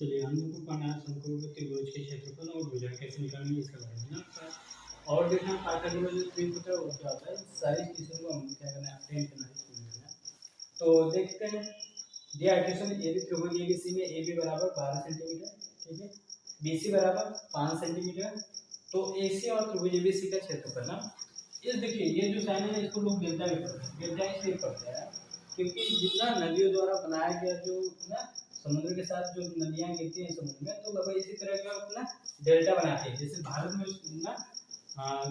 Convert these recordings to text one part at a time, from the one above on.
चलिए हम लोग को पढ़ना है समकोण त्रिभुज के क्षेत्रफल और भुजा कैसे निकालेंगे इसके बारे में ना। और देखना पाइथागोरस जो त्रिभुज है वो क्या होता है, सारी चीज़ों को हम क्या करना है अटेंड करना है स्कूल में। तो देखते हैं दिया इक्वेशन ए बी त्रिभुज एबीसी में ए बी बराबर 12 सेंटीमीटर, ठीक है, बीसी बराबर 5 सेंटीमीटर। तो एसी और त्रिभुज एबीसी का क्षेत्रफल ना, ये देखिए ये जो साइन है ना इसको लोग डेल्टा भी पढ़ते हैं। डेल्टा इसलिए पढ़ते हैं क्योंकि जितना नदियों द्वारा बनाया गया जो ना समुद्र के साथ जो नदियाँ गिरती हैं समुद्र में, तो लगभग इसी तरह का अपना डेल्टा बनाते हैं। जैसे भारत में ना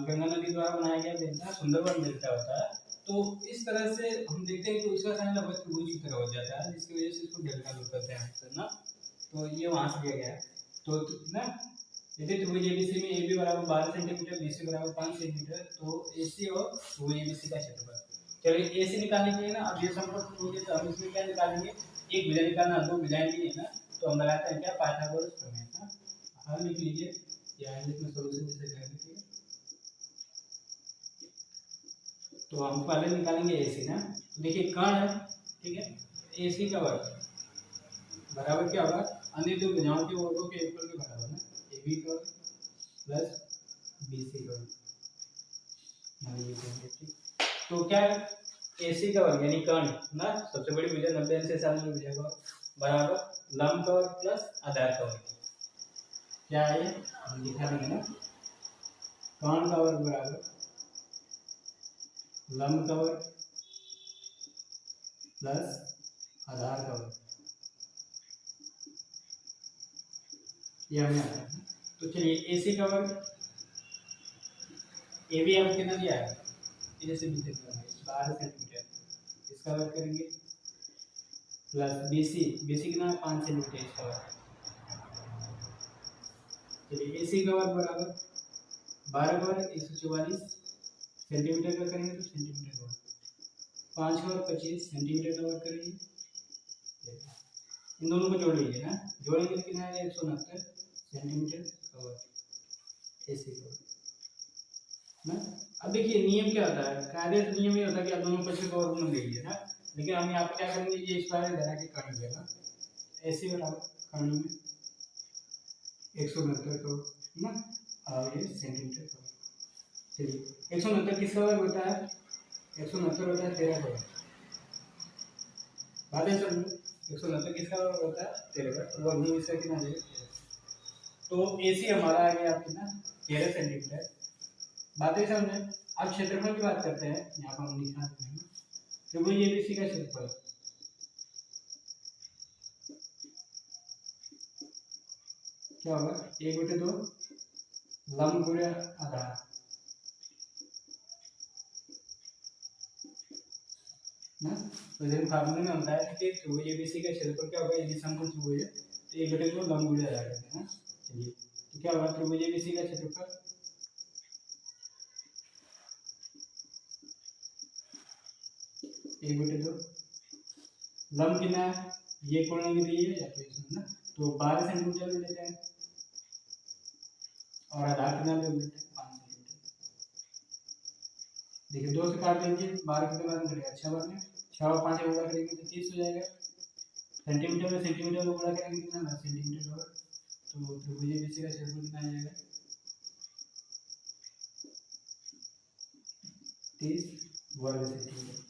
गंगा नदी द्वारा बनाया गया डेल्टा सुंदरबन डेल्टा होता है। तो इस तरह से हम देखते हैं कि उसका साइन लगभग त्रिभुज की तरह हो जाता है, जिसकी वजह से इसको डेल्टा लोग कहते हैं ना। तो ये वहाँ से दिया गया है। तो ना यदि त्रिभुज एबीसी में ए बी बराबर 12 सेंटीमीटर, बीसी बराबर 5 सेंटीमीटर, तो एसी और त्रिभुज एबीसी का क्षेत्रफल। चलिए एसी निकालने के लिए ना अब ये संपर्क त्रिभुज है तो हम इसमें क्या निकालेंगे, एक भुजा निकालना, दो भुजाएं भी है ना, तो हम लगाते हैं क्या पाइथागोरस प्रमेय ना। हल लिख लीजिए या इसमें सॉल्यूशन जैसे कर दीजिए। तो हम पहले निकालेंगे एसी ना। देखिए कर्ण है, ठीक है, एसी का वर्ग बराबर क्या होगा, अन्य दो भुजाओं के वर्गों के योगफल के बराबर ना, एबी का प्लस बीसी का। तो क्या है, एसी का वर्ग यानी कर्ण ना, सबसे बड़ी भुजा 90 अंश से सामने भुजा का बराबर लंब का वर्ग प्लस आधार का वर्ग। क्या है हम लिखा देंगे ना, कर्ण का वर्ग बराबर लंब का वर्ग प्लस आधार का वर्ग, ये हमें आता है। तो चलिए एसी का वर्ग, ए बी आपको कितना दिया है, जैसे 12 सेंटीमीटर, इसका वर्ग करेंगे प्लस बीसी, बीसी कितना है 5 सेंटीमीटर, इसका वर्ग। चलिए एसी का वर्ग बराबर 12 का वर्ग 144 सेंटीमीटर का करेंगे तो सेंटीमीटर का वर्ग, 5 का वर्ग 25 सेंटीमीटर का वर्ग करेंगे। इन दोनों को जोड़ लीजिए ना, जोड़ेंगे तो कितना आएगा 169 सेंटीमीटर का वर्ग एसी का वर्ग ना। अब देखिए नियम क्या होता है, कायदे से नियम ये होता है कि आप दोनों पक्ष को वर्गमूल ले लीजिए ना, लेकिन हम यहाँ पे क्या करेंगे, ये स्क्वायर इधर आके काट देगा, एसी बराबर कर्ण में 169 का ना, और ये सेंटीमीटर का। चलिए 169 किसका वर्ग होता है, 169 होता है 13 का वर्ग। बात है समझो, 169 किसका वर्ग होता है 13 का वर्ग, नहीं इसका कितना आ जाएगा। तो एसी हमारा आ गया आपकी ना 13 सेंटीमीटर। बातें समझे। अब क्षेत्रफल की बात करते हैं, यहाँ पर हम लिखना है त्रिभुज एबीसी का क्षेत्रफल क्या होगा, 1/2 लंब गुणा आधार ना। तो जैसे फार्मूले में होता है कि त्रिभुज एबीसी का क्षेत्रफल क्या होगा, यदि समकोण त्रिभुज है तो 1/2 लंब गुणा आधार कहते हैं ना। चलिए तो क्या होगा त्रिभुज एबीसी का क्षेत्रफल, एक बटे दो लंब कितना है, ये कोण नहीं दी है या तो इसमें ना, तो 12 सेंटीमीटर ले लेते हैं और आधार कितना ले लेते हैं 5 सेंटीमीटर। देखिए 2 से काट लीजिए, 12 कितने बार में कटेगा 6 बार में, 6 और 5 गुणा करेंगे तो 30 हो जाएगा। सेंटीमीटर में सेंटीमीटर को गुणा करेंगे कितना 10 सेंटीमीटर होगा। तो त्रिभुज एबीसी का क्षेत्रफल कितना आ जाएगा 30 वर्ग सेंटीमीटर।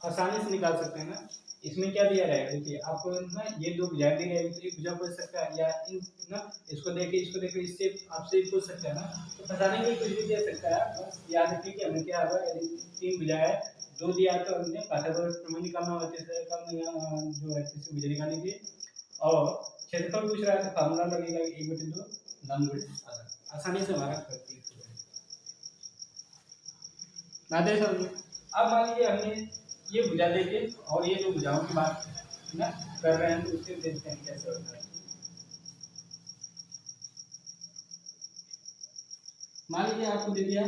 आसानी से निकाल सकते हैं ना। इसमें क्या दिया रहेगा, देखिए आपको ना ये दो भुजा दी रहेगी, तो एक भुजा पूछ सकता है या इन ना इसको देखे इससे आपसे पूछ सकता है ना। तो फंसाने के लिए कुछ भी दे सकता है, बस याद रखिए कि हमें क्या होगा, यदि 3 भुजा है, 2 दिया तो हमने पाइथागोरस प्रमेय निकालना होगा, तीसरे का जो है तीसरी भुजा निकालने के लिए। और क्षेत्रफल पूछ रहा है तो फार्मूला लगेगा 1/2 लंब गुणा आधार, आसानी से हमारा करती है। अब मान लीजिए हमने ये भुजा देके और ये जो भुजाओं की बात ना कर रहे हैं, तो उससे देखते हैं कैसे होता है। मान लीजिए आपको दे दिया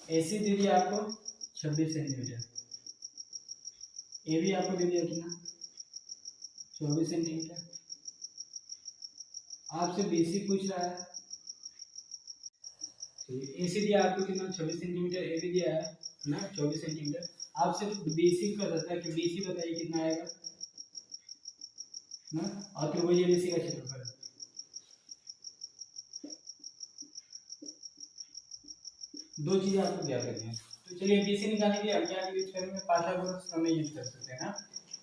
एसी दे दिया आपको 26 सेंटीमीटर, ए भी आपको दे दिया कितना 24 सेंटीमीटर, आपसे बीसी पूछ रहा है। AC दिया आपको कितना 26 सेंटीमीटर, AB दिया है ना 24 सेंटीमीटर। आप सिर्फ BC का रहता है कि BC बताइए कितना आएगा ना, और त्रिभुज ABC का क्षेत्रफल। दो चीजें आपको ज्ञात करनी है। तो चलिए BC निकालने के लिए हम क्या यूज करेंगे, पाइथागोरस प्रमेय यूज कर सकते हैं ना।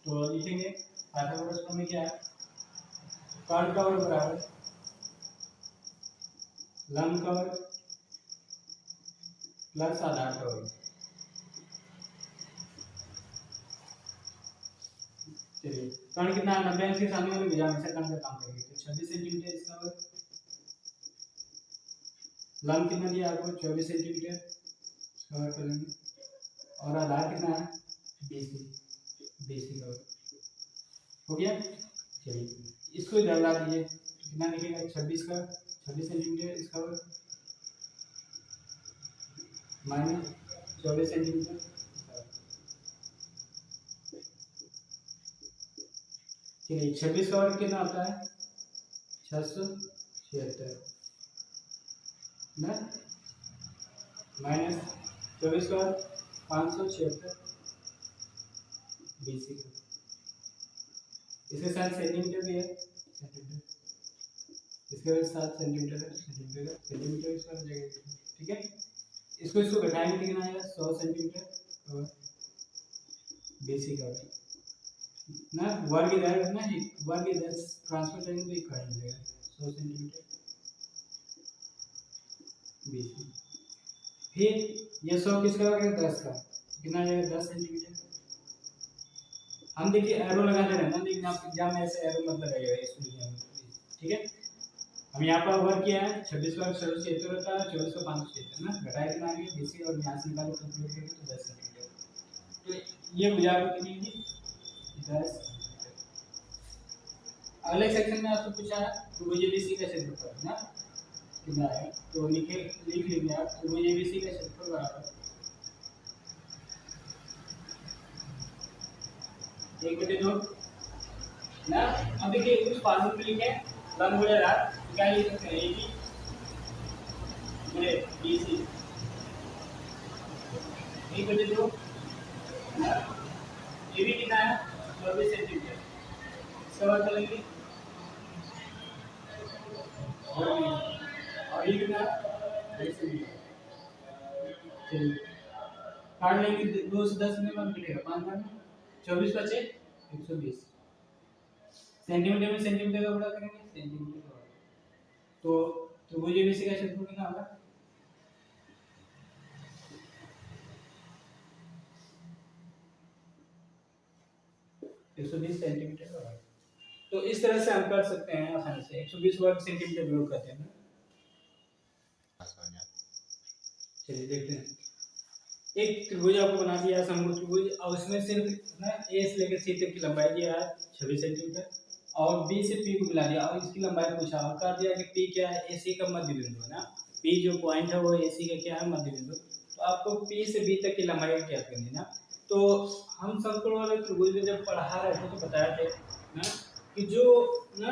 तो लिखेंगे पाइथागोरस प्रमेय क्या है, कर्ण का वर्ग बराबर लंब का वर्ग प्लस आधार का वर्ग। चलिए कर्ण कितना 90 अंश के सामने वाले भुजा हमेशा कर्ण का काम करेंगे, तो 26 सेंटीमीटर इसका वर्ग, लंब कितना दिया आपको 24 सेंटीमीटर इसका वर्ग करेंगे, और आधार कितना है BC का वर्ग। हो गया। चलिए इसको इधर ला दीजिए, कितना लिखेगा 26 सेंटीमीटर इसका वर्ग माइनस 24 सेंटीमीटर। चलिए 26 का वर्ग कितना आता है 676 ना, माइनस 24 का वर्ग 576 BC का। इसके साथ सेंटीमीटर भी है, सेंटीमीटर इसके बाद 7 सेंटीमीटर है, सेंटीमीटर इसका हो जाएगा। ठीक है, इसको घटाएंगे तो कितना आएगा 100 सेंटीमीटर और BC का ना, वर्ग इधर ना, वर्ग इधर ट्रांसफर करेंगे तो एक काट मिलेगा 100 सेंटीमीटर BC। फिर ये 100 किसका हो गया 10 का, कितना आएगा 10 सेंटीमीटर। हम देखिए एरो लगाते रहना, लेकिन आप एग्जाम में ऐसे एरो मत लगाइएगा इसको, ठीक है। हम यहाँ पर वर्क किया है 26 वर्ग 76 होता है, 24 का 576 ना, घटाया कितना आ गया BC और यहाँ से निकालो कैलकुलेट करके तो 10 सेंटीमीटर। तो ये भुजा को कितनी होगी 10 सेंटीमीटर। अगले सेक्शन में आपको पूछा है त्रिभुज ABC का क्षेत्रफल ना कितना है, तो लिख लीजिए आप त्रिभुज ABC का क्षेत्रफल बराबर 1/2 ना। अब देखिए उस फॉर्मूले में लिखे लंब गुणे आधार, क्या लिख सकते हैं AB गुणे BC 1/2 ना, AB कितना है 24 सेंटीमीटर, इसका वर्ग करेंगे और ये कितना 20 सेंटीमीटर। चलिए काट लेंगे 2 से 10 में कम कटेगा 5 बार में 24 बचे 120 सेंटीमीटर में सेंटीमीटर का गुणा करेंगे सेंटीमीटर का। तो त्रिभुज ABC का क्षेत्रफल कितना होगा 120 सेंटीमीटर होगा। तो इस तरह से हम कर सकते हैं आसानी से 120 वर्ग सेंटीमीटर प्रयोग करते हैं। चलिए देखते हैं, एक त्रिभुज आपको बना दिया समभुज त्रिभुज, और उसमें सिर्फ ना A से लेकर C तक की लंबाई दिया है 26 सेंटीमीटर, और B से P को मिला दिया और इसकी लंबाई पूछा और कह दिया कि P क्या है AC का मध्य बिंदु है ना, P जो पॉइंट है वो AC का क्या है मध्य बिंदु। तो आपको P से B तक की लंबाई ज्ञात करनी है ना। तो हम समकोण वाले त्रिभुज में जब पढ़ा रहे थे तो बताया थे ना कि जो ना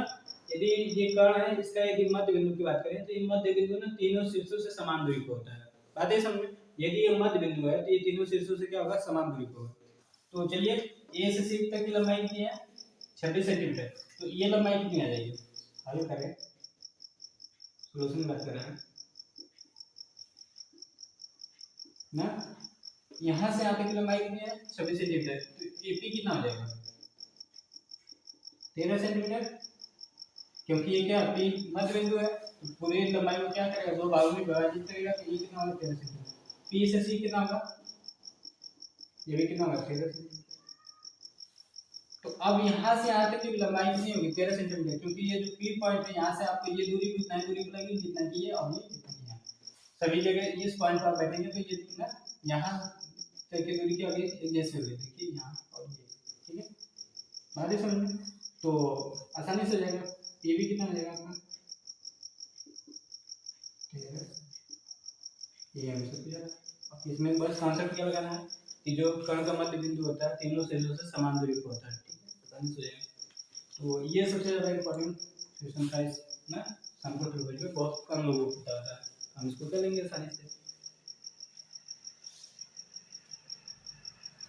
यदि ये कर्ण है इसका यदि मध्य बिंदु की बात करें तो ये मध्य बिंदु ना तीनों शीर्षों से समान दूरी पर होता है। बात है समझ, यदि ये मध्य बिंदु है तो ये तीनों शीर्षों से क्या होगा समान दूरी पर होगा। तो चलिए A से C तक की लंबाई कितनी है 26 सेंटीमीटर, तो ये लंबाई कितनी आ जाएगी, हल करें सॉल्यूशन बात कर रहे हैं ना। यहाँ से यहाँ तक की लंबाई कितनी है 26 सेंटीमीटर, तो AP कितना हो जाएगा 13 सेंटीमीटर, क्योंकि ये क्या P मध्य बिंदु है तो पूरी लंबाई को क्या करेगा दो भागों में विभाजित करेगा, तो ये कितना होगा 13 सेंटीमीटर। P से C कितना होगा, ये भी कितना होगा 13 सेंटीमीटर। तो अब यहाँ से यहाँ तक की लंबाई कितनी होगी 13 सेंटीमीटर, क्योंकि ये जो P पॉइंट है यहाँ से आपको ये दूरी भी उतना ही दूरी पर लगेगी जितना कि ये और ये जितना कि यहाँ सभी जगह इस पॉइंट पर बैठेंगे तो ये ना यहाँ तक की दूरी क्या होगी एक जैसे होगी, देखिए यहाँ और ये, ठीक है बात है समझ में। तो आसानी से हो जाएगा, ये भी कितना हो जाएगा आपका 13, ये आंसर हो जाएगा। अब इसमें बस कॉन्सेप्ट क्या लगाना है कि जो कर्ण का मध्य बिंदु होता है तीनों शीर्षों से समान दूरी पर होता है, ठीक है आसानी से हो जाएगा। तो ये सबसे ज़्यादा इम्पोर्टेंट क्वेश्चन था इस ना समकोण त्रिभुज में, बहुत कम लोगों को पता होता है। हम इसको कर लेंगे आसानी से।